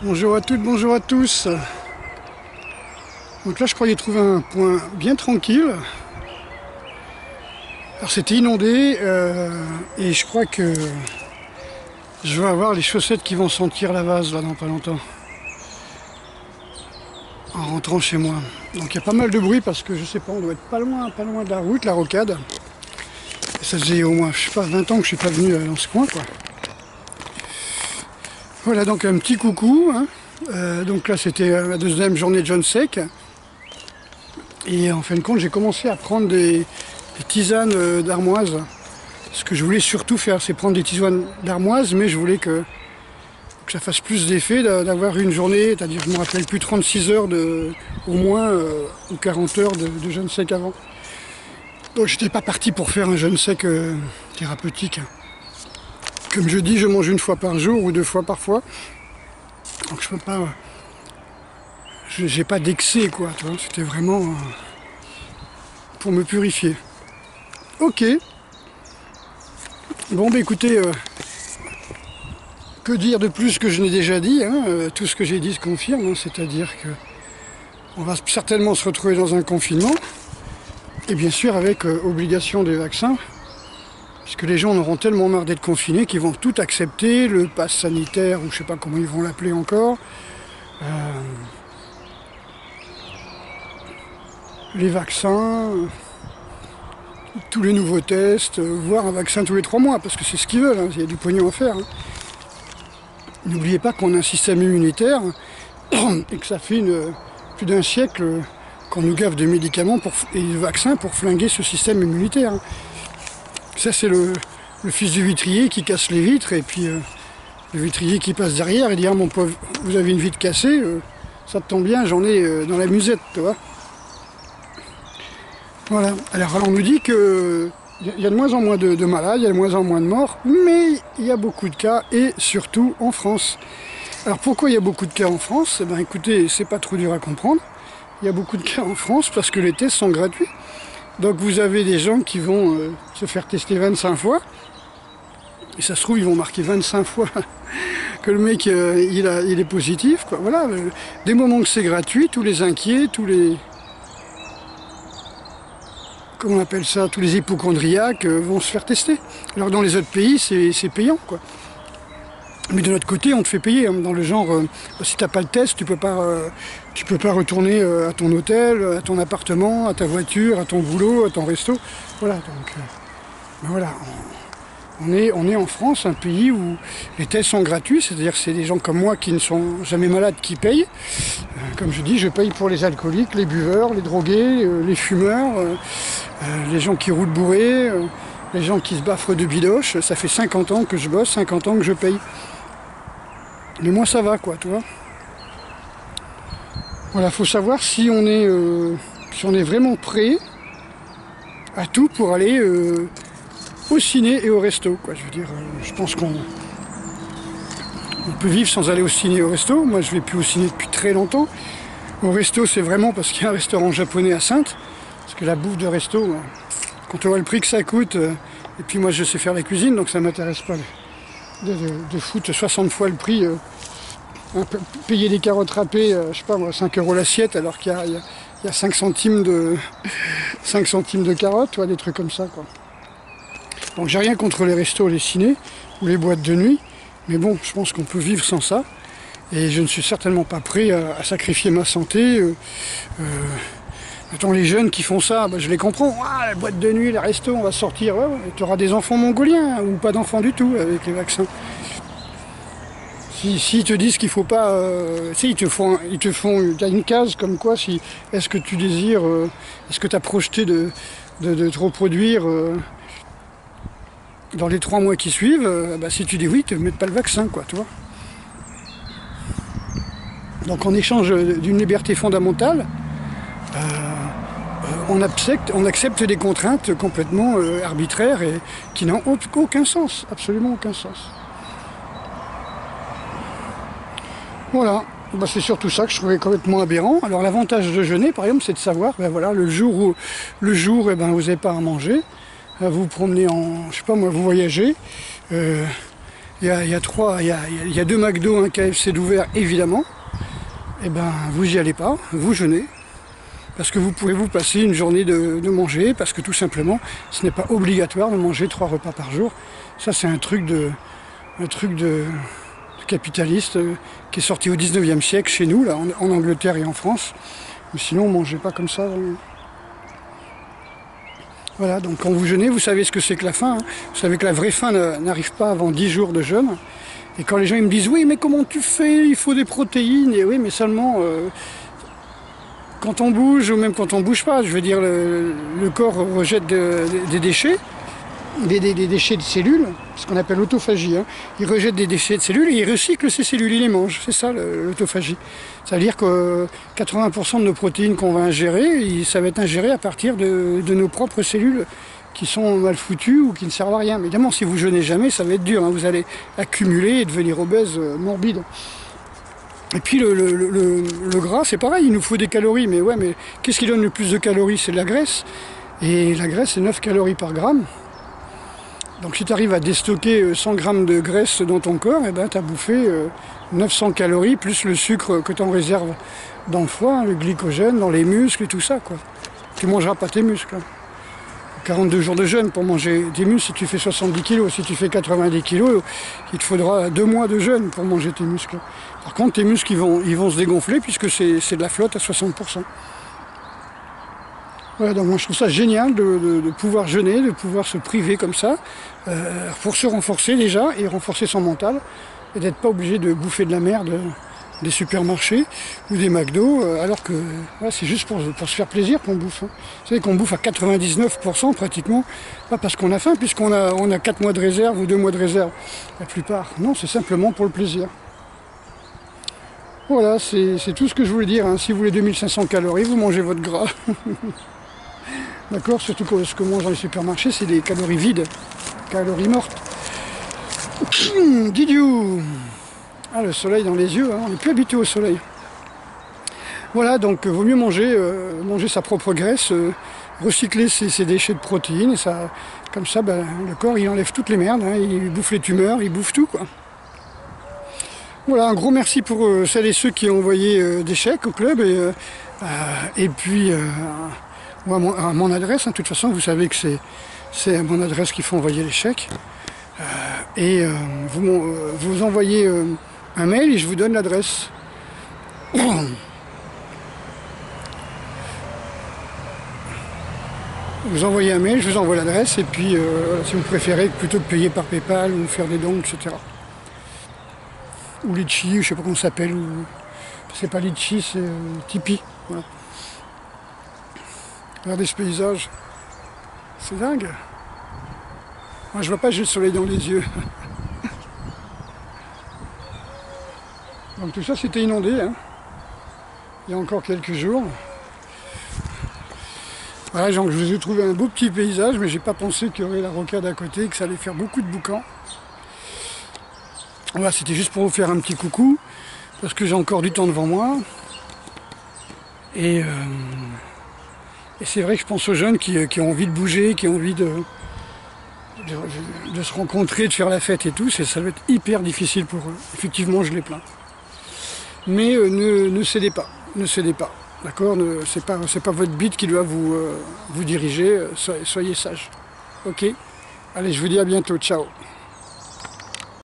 Bonjour à toutes, bonjour à tous. Donc là je croyais trouver un point bien tranquille. Alors c'était inondé et je crois que je vais avoir les chaussettes qui vont sentir la vase là dans pas longtemps. En rentrant chez moi. Donc il y a pas mal de bruit parce que je sais pas, on doit être pas loin de la route, la rocade. Et ça faisait au moins, je sais pas, 20 ans que je suis pas venu dans ce coin quoi. Voilà donc un petit coucou. Donc là c'était la deuxième journée de jeûne sec. Et en fin de compte j'ai commencé à prendre des tisanes d'armoise. Ce que je voulais surtout faire c'est prendre des tisanes d'armoise, mais je voulais que ça fasse plus d'effet d'avoir une journée, c'est-à-dire je ne me rappelle plus 36 heures au moins ou 40 heures de jeûne sec avant. Donc j'étais pas parti pour faire un jeûne sec thérapeutique. Comme je dis, je mange une fois par jour ou 2 fois parfois. Donc je peux pas. J'ai pas d'excès quoi, tu vois. C'était vraiment pour me purifier. Ok. Bon bah écoutez, que dire de plus que je n'ai déjà dit, tout ce que j'ai dit se confirme, c'est-à-dire que on va certainement se retrouver dans un confinement, et bien sûr avec obligation des vaccins. Parce que les gens en auront tellement marre d'être confinés qu'ils vont tout accepter, le pass sanitaire, ou je sais pas comment ils vont l'appeler encore, les vaccins, tous les nouveaux tests, voire un vaccin tous les 3 mois, parce que c'est ce qu'ils veulent, il y a du pognon à faire. N'oubliez pas qu'on a un système immunitaire, et que ça fait plus d'un siècle qu'on nous gave de médicaments et de vaccins pour flinguer ce système immunitaire. Ça c'est le fils du vitrier qui casse les vitres, et puis le vitrier qui passe derrière et dit « Ah mon pauvre, vous avez une vitre cassée, ça te tombe bien, j'en ai dans la musette, tu vois ». Voilà, alors on nous dit qu'il y a de moins en moins de malades, il y a de moins en moins de morts, mais il y a beaucoup de cas, et surtout en France. Alors pourquoi il y a beaucoup de cas en France? Eh bien écoutez, c'est pas trop dur à comprendre. Il y a beaucoup de cas en France parce que les tests sont gratuits. Donc vous avez des gens qui vont se faire tester 25 fois, et ça se trouve ils vont marquer 25 fois que le mec il est positif, quoi. Voilà, des moments que c'est gratuit, tous les inquiets, tous les... comment on appelle ça, tous les hypochondriaques vont se faire tester. Alors dans les autres pays c'est payant quoi. Mais de notre côté on te fait payer, dans le genre si t'as pas le test tu peux pas retourner à ton hôtel, à ton appartement, à ta voiture, à ton boulot, à ton resto. Voilà, donc ben voilà, on est en France, un pays où les tests sont gratuits, c'est-à-dire c'est des gens comme moi qui ne sont jamais malades qui payent. Comme je dis, je paye pour les alcooliques, les buveurs, les drogués, les fumeurs, les gens qui roulent bourrés, les gens qui se baffrent de bidoche. Ça fait 50 ans que je bosse, 50 ans que je paye. Mais moi ça va quoi, tu vois. Voilà, faut savoir si on est vraiment prêt à tout pour aller au ciné et au resto, quoi. Je veux dire, je pense qu'on peut vivre sans aller au ciné et au resto. Moi, je vais plus au ciné depuis très longtemps. Au resto, c'est vraiment parce qu'il y a un restaurant japonais à Saintes. Parce que la bouffe de resto, quand on voit le prix que ça coûte, et puis moi, je sais faire la cuisine, donc ça m'intéresse pas de foutre 60 fois le prix. Payer des carottes râpées, je sais pas moi, 5 € l'assiette, alors qu'il y a 5 centimes de carottes, tu vois, des trucs comme ça, quoi. Donc j'ai rien contre les restos, les cinés ou les boîtes de nuit, mais bon, je pense qu'on peut vivre sans ça, et je ne suis certainement pas prêt à sacrifier ma santé. Mettons les jeunes qui font ça, bah, je les comprends. Ah, la boîte de nuit, les restos, on va sortir, ouais, tu auras des enfants mongoliens, ou pas d'enfants du tout avec les vaccins. S'ils te disent qu'il faut pas, ils te font, t'as une case comme quoi, est-ce que tu désires, est-ce que tu as projeté de te reproduire dans les 3 mois qui suivent, bah, si tu dis oui, te mettent pas le vaccin, quoi, tu vois. Donc en échange d'une liberté fondamentale, on accepte des contraintes complètement arbitraires et qui n'ont aucun sens, absolument aucun sens. Voilà, bah, c'est surtout ça que je trouvais complètement aberrant. Alors l'avantage de jeûner, par exemple, c'est de savoir, ben voilà, le jour eh ben, vous n'avez pas à manger, vous vous promenez je sais pas moi, vous voyagez, il y a 2 McDo, un KFC d'ouvert, évidemment. Et ben, vous y allez pas, vous jeûnez. Parce que vous pouvez vous passer une journée de manger, parce que tout simplement, ce n'est pas obligatoire de manger 3 repas par jour. Ça, c'est un truc de capitaliste qui est sorti au 19e siècle chez nous, là, en Angleterre et en France. Mais sinon, on ne mangeait pas comme ça. Voilà, donc quand vous jeûnez, vous savez ce que c'est que la faim. Hein. Vous savez que la vraie faim n'arrive pas avant 10 jours de jeûne. Et quand les gens ils me disent « Oui, mais comment tu fais? Il faut des protéines. » Et oui, mais seulement quand on bouge ou même quand on ne bouge pas. Je veux dire, le corps rejette des déchets. Des déchets de cellules, ce qu'on appelle l'autophagie. Hein. Il rejette des déchets de cellules et il recycle ces cellules, il les mange. C'est ça l'autophagie. Ça veut dire que 80% de nos protéines qu'on va ingérer, ça va être ingéré à partir de nos propres cellules qui sont mal foutues ou qui ne servent à rien. Mais évidemment, si vous jeûnez jamais, ça va être dur. Hein. Vous allez accumuler et devenir obèse, morbide. Et puis le gras, c'est pareil, il nous faut des calories. Mais ouais, mais qu'est-ce qui donne le plus de calories? C'est de la graisse. Et la graisse, c'est 9 calories par gramme. Donc si tu arrives à déstocker 100 grammes de graisse dans ton corps, eh ben, tu as bouffé 900 calories plus le sucre que tu en réserves dans le foie, le glycogène, dans les muscles et tout ça, quoi. Tu ne mangeras pas tes muscles. 42 jours de jeûne pour manger tes muscles si tu fais 70 kg. Si tu fais 90 kg, il te faudra 2 mois de jeûne pour manger tes muscles. Par contre, tes muscles ils vont se dégonfler puisque c'est de la flotte à 60%. Voilà, donc moi je trouve ça génial de pouvoir jeûner, de pouvoir se priver comme ça, pour se renforcer déjà et renforcer son mental, et d'être pas obligé de bouffer de la merde des supermarchés ou des McDo, alors que ouais, c'est juste pour se faire plaisir qu'on bouffe. Hein. Vous savez qu'on bouffe à 99% pratiquement, pas parce qu'on a faim, puisqu'on a 4 mois de réserve ou 2 mois de réserve, la plupart. Non, c'est simplement pour le plaisir. Voilà, c'est tout ce que je voulais dire. Hein. Si vous voulez 2500 calories, vous mangez votre gras. D'accord, surtout que ce que mange dans les supermarchés, c'est des calories vides, calories mortes. Didiou. Ah, le soleil dans les yeux, hein, on n'est plus habitué au soleil. Voilà, donc vaut mieux manger sa propre graisse, recycler ses déchets de protéines, et ça, comme ça, ben, le corps il enlève toutes les merdes, hein, il bouffe les tumeurs, il bouffe tout, quoi. Voilà, un gros merci pour celles et ceux qui ont envoyé des chèques au club, et puis ou à mon adresse, hein. De toute façon, vous savez que c'est à mon adresse qu'il faut envoyer les chèques. Vous envoyez un mail et je vous donne l'adresse. Vous envoyez un mail, je vous envoie l'adresse, et puis si vous préférez, plutôt que payer par PayPal ou faire des dons, etc. Ou Litchi, je ne sais pas comment ça s'appelle, ou c'est pas Litchi, c'est Tipeee. Voilà. Regardez ce paysage, c'est dingue. Moi je vois pas, j'ai le soleil dans les yeux. Donc tout ça c'était inondé, hein, il y a encore quelques jours. Voilà, donc je vous ai trouvé un beau petit paysage, mais j'ai pas pensé qu'il y aurait la rocade à côté, que ça allait faire beaucoup de boucans. Voilà, c'était juste pour vous faire un petit coucou, parce que j'ai encore du temps devant moi. Et c'est vrai que je pense aux jeunes qui ont envie de bouger, qui ont envie de se rencontrer, de faire la fête et tout. Ça va être hyper difficile pour eux. Effectivement, je les plains. Mais ne cédez pas, ne cédez pas. D'accord, c'est pas votre bite qui doit vous diriger. Soyez sage. Ok. Allez, je vous dis à bientôt. Ciao.